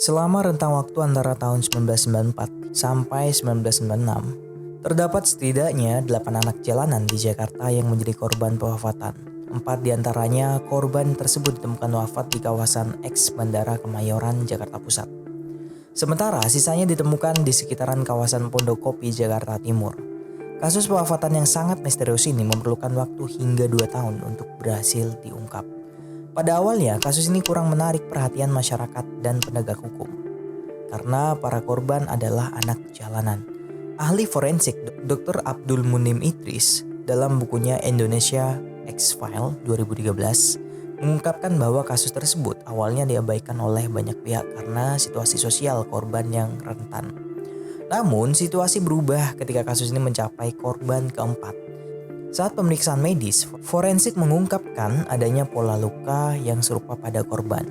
Selama rentang waktu antara tahun 1994 sampai 1996, terdapat setidaknya 8 anak jalanan di Jakarta yang menjadi korban pewafatan. 4 diantaranya korban tersebut ditemukan wafat di kawasan eks Bandara Kemayoran, Jakarta Pusat. Sementara sisanya ditemukan di sekitaran kawasan Pondokopi, Jakarta Timur. Kasus pewafatan yang sangat misterius ini memerlukan waktu hingga 2 tahun untuk berhasil diungkap. Pada awalnya, kasus ini kurang menarik perhatian masyarakat dan penegak hukum karena para korban adalah anak jalanan. Ahli forensik Dr. Abdul Munim Idris dalam bukunya Indonesia X-File 2013 mengungkapkan bahwa kasus tersebut awalnya diabaikan oleh banyak pihak karena situasi sosial korban yang rentan. Namun, situasi berubah ketika kasus ini mencapai korban keempat. Saat pemeriksaan medis, forensik mengungkapkan adanya pola luka yang serupa pada korban.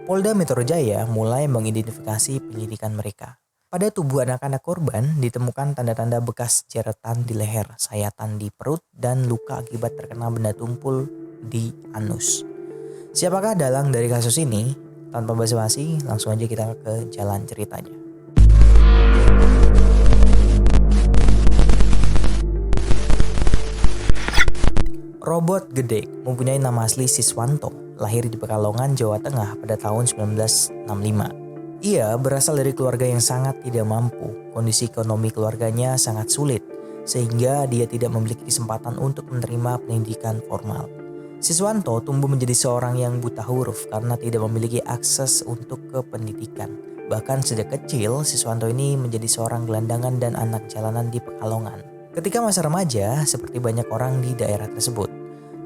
Polda Metro Jaya mulai mengidentifikasi penyelidikan mereka. Pada tubuh anak-anak korban ditemukan tanda-tanda bekas jeretan di leher, sayatan di perut, dan luka akibat terkena benda tumpul di anus. Siapakah dalang dari kasus ini? Tanpa basa-basi, langsung aja kita ke jalan ceritanya. Robot Gedek mempunyai nama asli Siswanto, lahir di Pekalongan, Jawa Tengah pada tahun 1965. Ia berasal dari keluarga yang sangat tidak mampu. Kondisi ekonomi keluarganya sangat sulit, sehingga dia tidak memiliki kesempatan untuk menerima pendidikan formal. Siswanto tumbuh menjadi seorang yang buta huruf karena tidak memiliki akses untuk ke pendidikan. Bahkan sejak kecil, Siswanto ini menjadi seorang gelandangan dan anak jalanan di Pekalongan. Ketika masa remaja, seperti banyak orang di daerah tersebut,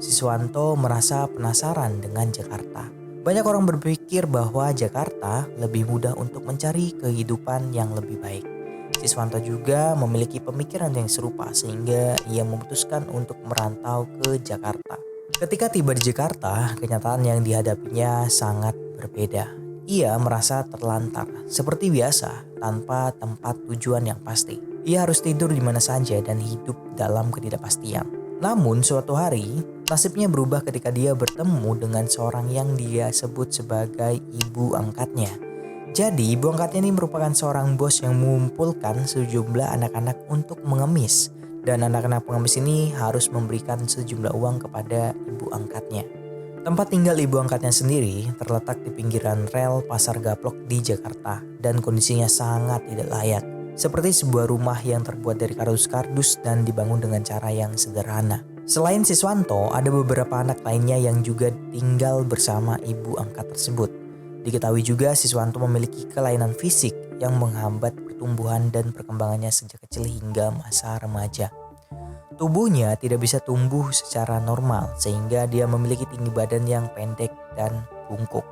Siswanto merasa penasaran dengan Jakarta. Banyak orang berpikir bahwa Jakarta lebih mudah untuk mencari kehidupan yang lebih baik. Siswanto juga memiliki pemikiran yang serupa sehingga ia memutuskan untuk merantau ke Jakarta. Ketika tiba di Jakarta, kenyataan yang dihadapinya sangat berbeda. Ia merasa terlantar, seperti biasa, tanpa tempat tujuan yang pasti. Ia harus tidur di mana saja dan hidup dalam ketidakpastian. Namun suatu hari, nasibnya berubah ketika dia bertemu dengan seorang yang dia sebut sebagai ibu angkatnya. Jadi ibu angkatnya ini merupakan seorang bos yang mengumpulkan sejumlah anak-anak untuk mengemis. Dan anak-anak pengemis ini harus memberikan sejumlah uang kepada ibu angkatnya. Tempat tinggal ibu angkatnya sendiri terletak di pinggiran rel Pasar Gaplok di Jakarta dan kondisinya sangat tidak layak. Seperti sebuah rumah yang terbuat dari kardus-kardus dan dibangun dengan cara yang sederhana. Selain Siswanto, ada beberapa anak lainnya yang juga tinggal bersama ibu angkat tersebut. Diketahui juga Siswanto memiliki kelainan fisik yang menghambat pertumbuhan dan perkembangannya sejak kecil hingga masa remaja. Tubuhnya tidak bisa tumbuh secara normal sehingga dia memiliki tinggi badan yang pendek dan bungkuk.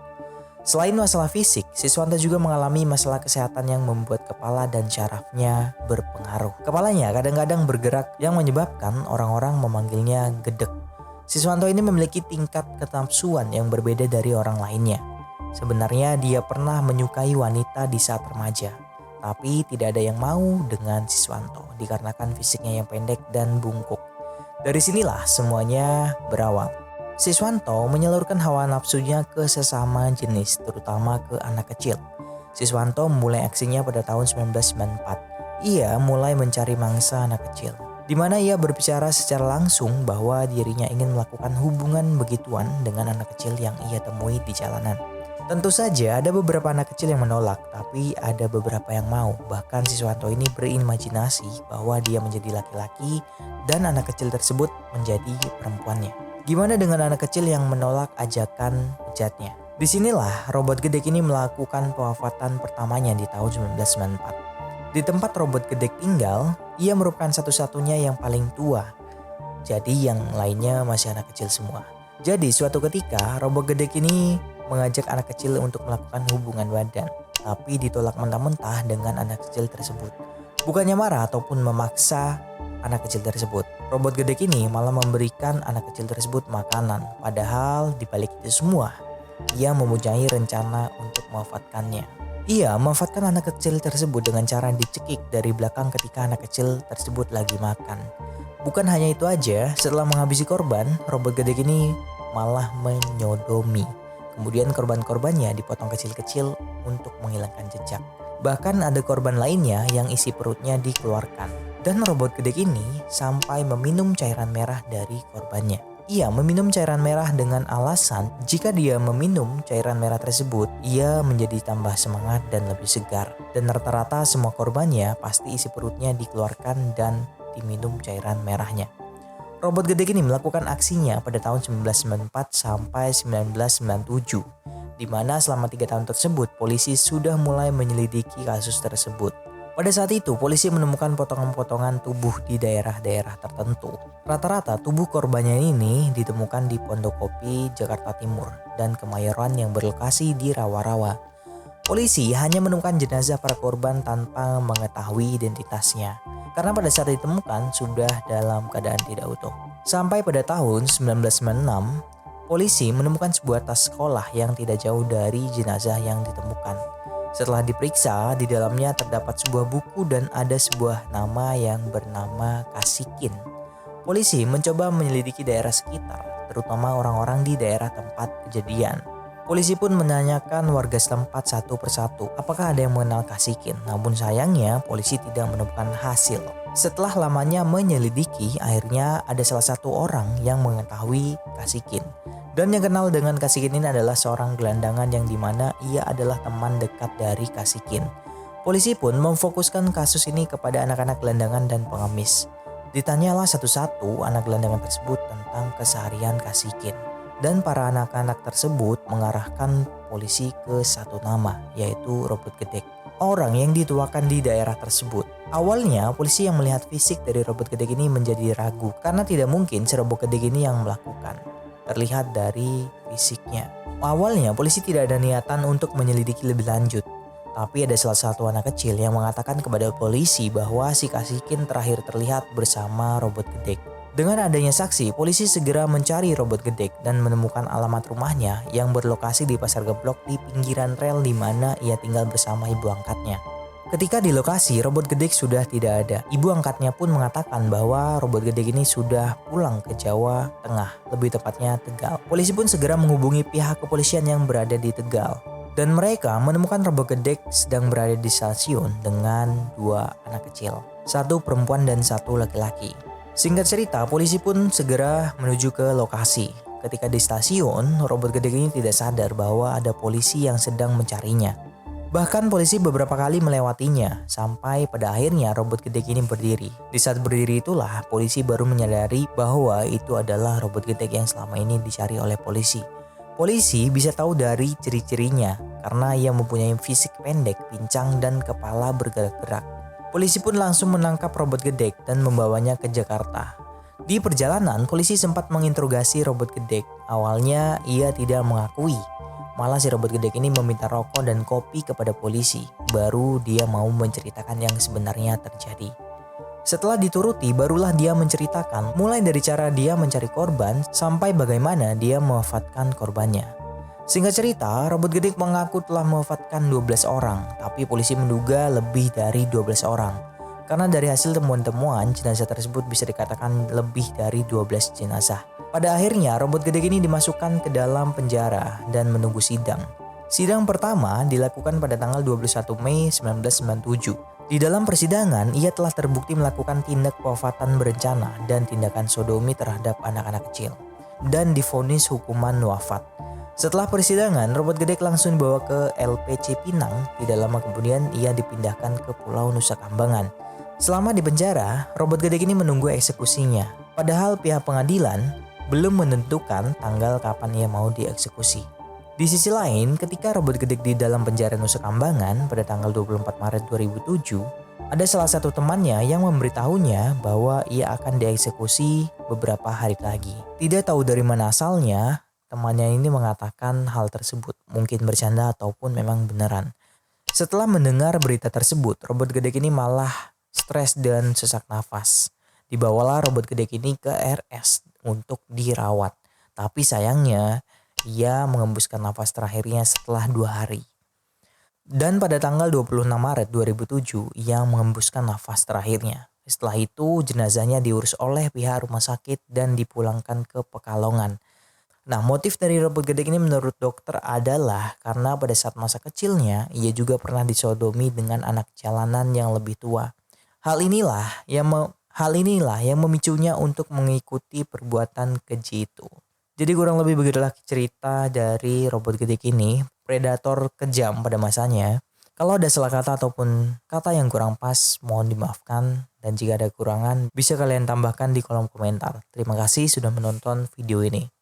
Selain masalah fisik, Siswanto juga mengalami masalah kesehatan yang membuat kepala dan syarafnya berpengaruh. Kepalanya kadang-kadang bergerak yang menyebabkan orang-orang memanggilnya gedek. Siswanto ini memiliki tingkat kenafsuan yang berbeda dari orang lainnya. Sebenarnya dia pernah menyukai wanita di saat remaja, tapi tidak ada yang mau dengan Siswanto dikarenakan fisiknya yang pendek dan bungkuk. Dari sinilah semuanya berawal. Siswanto menyalurkan hawa nafsunya ke sesama jenis, terutama ke anak kecil. Siswanto memulai aksinya pada tahun 1994. Ia mulai mencari mangsa anak kecil, di mana ia berbicara secara langsung bahwa dirinya ingin melakukan hubungan begituan dengan anak kecil yang ia temui di jalanan. Tentu saja ada beberapa anak kecil yang menolak, tapi ada beberapa yang mau. Bahkan Siswanto ini berimajinasi bahwa dia menjadi laki-laki dan anak kecil tersebut menjadi perempuannya. Gimana dengan anak kecil yang menolak ajakan bejatnya? Disinilah robot gedek ini melakukan pewafatan pertamanya di tahun 1994. Di tempat robot gedek tinggal, ia merupakan satu-satunya yang paling tua. Jadi yang lainnya masih anak kecil semua. Jadi suatu ketika robot gedek ini mengajak anak kecil untuk melakukan hubungan badan, tapi ditolak mentah-mentah dengan anak kecil tersebut. Bukannya marah ataupun memaksa anak kecil tersebut, robot gedek ini malah memberikan anak kecil tersebut makanan. Padahal dibalik itu semua, ia mempunyai rencana untuk mewafatkannya. Ia mewafatkan anak kecil tersebut dengan cara dicekik dari belakang ketika anak kecil tersebut lagi makan. Bukan hanya itu aja, setelah menghabisi korban, robot gedek ini malah menyodomi. Kemudian korban-korbannya dipotong kecil-kecil untuk menghilangkan jejak. Bahkan ada korban lainnya yang isi perutnya dikeluarkan. Dan robot gedek ini sampai meminum cairan merah dari korbannya. Ia meminum cairan merah dengan alasan jika dia meminum cairan merah tersebut, ia menjadi tambah semangat dan lebih segar. Dan rata-rata semua korbannya pasti isi perutnya dikeluarkan dan diminum cairan merahnya. Robot gedek ini melakukan aksinya pada tahun 1994 sampai 1997, di mana selama 3 tahun tersebut polisi sudah mulai menyelidiki kasus tersebut. Pada saat itu, polisi menemukan potongan-potongan tubuh di daerah-daerah tertentu. Rata-rata tubuh korbannya ini ditemukan di Pondokopi, Jakarta Timur, dan Kemayoran yang berlokasi di Rawa-Rawa. Polisi hanya menemukan jenazah para korban tanpa mengetahui identitasnya, karena pada saat ditemukan sudah dalam keadaan tidak utuh. Sampai pada tahun 1996, polisi menemukan sebuah tas sekolah yang tidak jauh dari jenazah yang ditemukan. Setelah diperiksa, di dalamnya terdapat sebuah buku dan ada sebuah nama yang bernama Kasikin. Polisi mencoba menyelidiki daerah sekitar, terutama orang-orang di daerah tempat kejadian. Polisi pun menanyakan warga setempat satu persatu apakah ada yang mengenal Kasikin. Namun sayangnya polisi tidak menemukan hasil. Setelah lamanya menyelidiki, akhirnya ada salah satu orang yang mengetahui Kasikin. Dan yang kenal dengan Kasikin ini adalah seorang gelandangan yang dimana ia adalah teman dekat dari Kasikin. Polisi pun memfokuskan kasus ini kepada anak-anak gelandangan dan pengemis. Ditanyalah satu-satu anak gelandangan tersebut tentang keseharian Kasikin. Dan para anak-anak tersebut mengarahkan polisi ke satu nama, yaitu robot gedek. Orang yang dituakan di daerah tersebut. Awalnya polisi yang melihat fisik dari robot gedek ini menjadi ragu karena tidak mungkin si robot gedek ini yang melakukan. Terlihat dari fisiknya. Awalnya polisi tidak ada niatan untuk menyelidiki lebih lanjut. Tapi ada salah satu anak kecil yang mengatakan kepada polisi bahwa si Kasikin terakhir terlihat bersama robot gedek. Dengan adanya saksi, polisi segera mencari robot gedek dan menemukan alamat rumahnya yang berlokasi di Pasar Geblok di pinggiran rel di mana ia tinggal bersama ibu angkatnya. Ketika di lokasi, robot gedek sudah tidak ada. Ibu angkatnya pun mengatakan bahwa robot gedek ini sudah pulang ke Jawa Tengah, lebih tepatnya Tegal. Polisi pun segera menghubungi pihak kepolisian yang berada di Tegal. Dan mereka menemukan robot gedek sedang berada di stasiun dengan 2 anak kecil. 1 perempuan dan 1 laki-laki. Singkat cerita, polisi pun segera menuju ke lokasi. Ketika di stasiun, robot gedek ini tidak sadar bahwa ada polisi yang sedang mencarinya. Bahkan polisi beberapa kali melewatinya, sampai pada akhirnya robot gedek ini berdiri. Di saat berdiri itulah polisi baru menyadari bahwa itu adalah robot gedek yang selama ini dicari oleh polisi. Polisi bisa tahu dari ciri-cirinya karena ia mempunyai fisik pendek, pincang, dan kepala bergerak-gerak. Polisi pun langsung menangkap robot gedek dan membawanya ke Jakarta. Di perjalanan, polisi sempat menginterogasi robot gedek. Awalnya ia tidak mengakui. Malah si robot gedek ini meminta rokok dan kopi kepada polisi. Baru dia mau menceritakan yang sebenarnya terjadi. Setelah dituruti, barulah dia menceritakan mulai dari cara dia mencari korban sampai bagaimana dia mewafatkan korbannya. Singkat cerita, robot gedek mengaku telah mewafatkan 12 orang, tapi polisi menduga lebih dari 12 orang. Karena dari hasil temuan-temuan, jenazah tersebut bisa dikatakan lebih dari 12 jenazah. Pada akhirnya, robot gedek ini dimasukkan ke dalam penjara dan menunggu sidang. Sidang pertama dilakukan pada tanggal 21 Mei 1997. Di dalam persidangan, ia telah terbukti melakukan tindak pewafatan berencana dan tindakan sodomi terhadap anak-anak kecil, dan divonis hukuman wafat. Setelah persidangan, robot gedek langsung dibawa ke LPC Pinang. Tidak lama kemudian, ia dipindahkan ke Pulau Nusa Kambangan. Selama di penjara, robot gedek ini menunggu eksekusinya. Padahal pihak pengadilan belum menentukan tanggal kapan ia mau dieksekusi. Di sisi lain, ketika robot gedek di dalam penjara Nusa Kambangan pada tanggal 24 Maret 2007, ada salah satu temannya yang memberitahunya bahwa ia akan dieksekusi beberapa hari lagi. Tidak tahu dari mana asalnya, temannya ini mengatakan hal tersebut, mungkin bercanda ataupun memang beneran. Setelah mendengar berita tersebut, robot gedek ini malah stres dan sesak nafas. Dibawalah robot gedek ini ke RS untuk dirawat. Tapi sayangnya ia mengembuskan nafas terakhirnya setelah 2 hari. Dan pada tanggal 26 Maret 2007 ia mengembuskan nafas terakhirnya. Setelah itu jenazahnya diurus oleh pihak rumah sakit dan dipulangkan ke Pekalongan. Nah, motif dari robot gedek ini menurut dokter adalah karena pada saat masa kecilnya ia juga pernah disodomi dengan anak jalanan yang lebih tua. Hal inilah yang memicunya untuk mengikuti perbuatan keji itu. Jadi kurang lebih begitulah cerita dari robot gedek ini, predator kejam pada masanya. Kalau ada salah kata ataupun kata yang kurang pas, mohon dimaafkan. Dan jika ada kekurangan, bisa kalian tambahkan di kolom komentar. Terima kasih sudah menonton video ini.